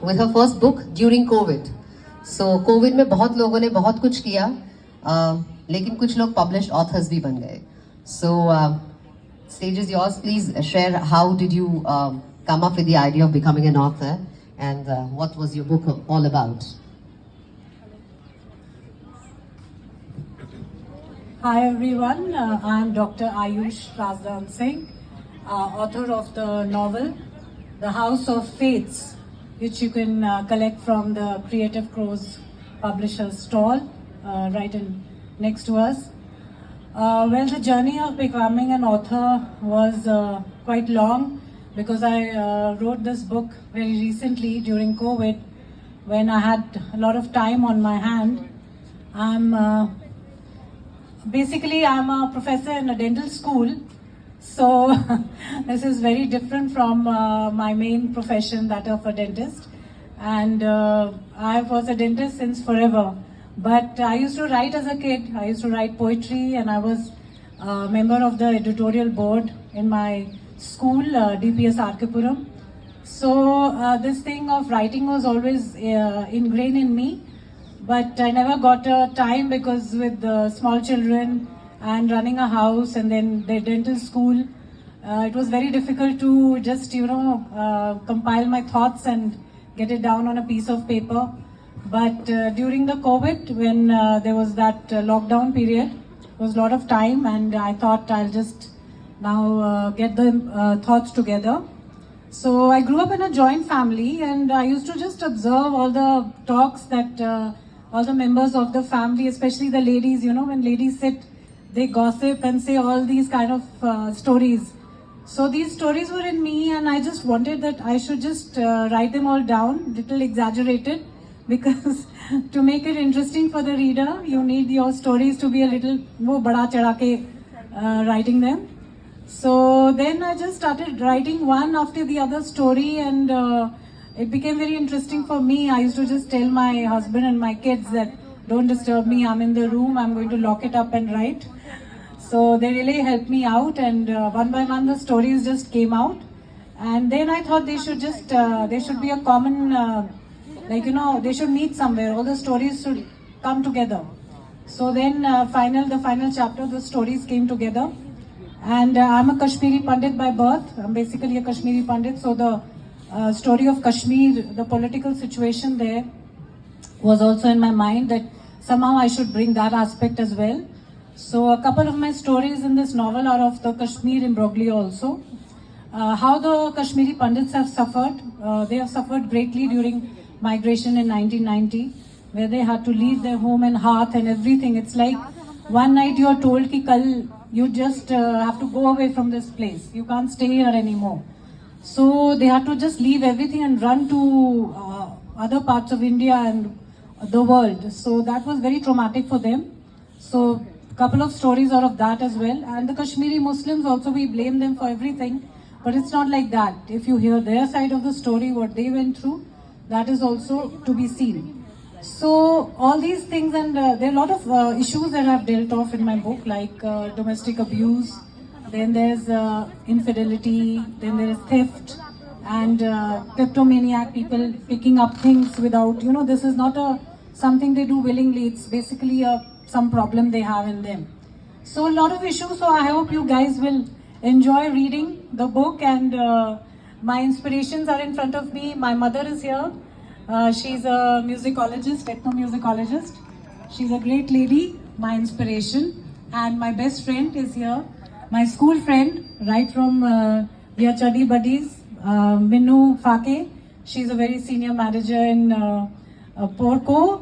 with her first book during COVID. So COVID में बहुत लोगों ने बहुत कुछ किया, लेकिन कुछ लोग published authors भी बन गए. So stage is yours. Please share how did you come up with the idea of becoming an author, and what was your book all about? Hi everyone, I am Dr. Ayush Razdan Singh, author of the novel The House of Fates, which you can collect from the Creative Crows publisher's stall right next to us. Well, the journey of becoming an author was quite long, because I wrote this book very recently during COVID, when I had a lot of time on my hand. I'm a professor in a dental school, so this is very different from my main profession, that of a dentist. And I was a dentist since forever. But I used to write as a kid. I used to write poetry, and I was a member of the editorial board in my school, DPS Arkipuram. So this thing of writing was always ingrained in me. But I never got a time, because with the small children and running a house and then the dental school, it was very difficult to just, compile my thoughts and get it down on a piece of paper. But during the COVID, when there was that lockdown period, there was a lot of time, and I thought I'll just now get the thoughts together. So I grew up in a joint family, and I used to just observe all the talks that all the members of the family, especially the ladies, when ladies sit, they gossip and say all these kind of stories. So these stories were in me, and I just wanted that I should just write them all down, little exaggerated, because to make it interesting for the reader, you need your stories to be a little more bada chada ke writing them. So then I just started writing one after the other story, and it became very interesting for me. I used to just tell my husband and my kids that don't disturb me, I'm in the room, I'm going to lock it up and write. So they really helped me out, and one by one the stories just came out. And then I thought they should just, there should be a common, they should meet somewhere, all the stories should come together. So then the final chapter, the stories came together. And I'm a Kashmiri Pandit by birth. I'm basically a Kashmiri Pandit. So the story of Kashmir, the political situation there, was also in my mind, that somehow I should bring that aspect as well. So a couple of my stories in this novel are of the Kashmir imbroglio also. How the Kashmiri Pandits have suffered. They have suffered greatly during migration in 1990, where they had to leave their home and hearth and everything. It's like one night you're told ki kal you just have to go away from this place. You can't stay here anymore. So they had to just leave everything and run to other parts of India and the world. So that was very traumatic for them. So a couple of stories are of that as well. And the Kashmiri Muslims also, we blame them for everything. But it's not like that. If you hear their side of the story, what they went through, that is also to be seen. So all these things, and there are a lot of issues that I've dealt off in my book, like domestic abuse, then there's infidelity, then there is theft, and kleptomaniac, people picking up things without, this is not something they do willingly, it's basically some problem they have in them. So a lot of issues, so I hope you guys will enjoy reading the book, and my inspirations are in front of me. My mother is here. She's a musicologist, ethnomusicologist. She's a great lady, my inspiration. And my best friend is here, my school friend, right from we are Chuddy Buddies, Minnu Fake. She's a very senior manager in Porco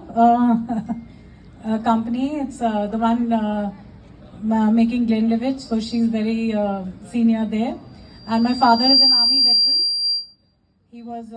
company. It's the one making Glenlivet, so she's very senior there. And my father is an army veteran. He was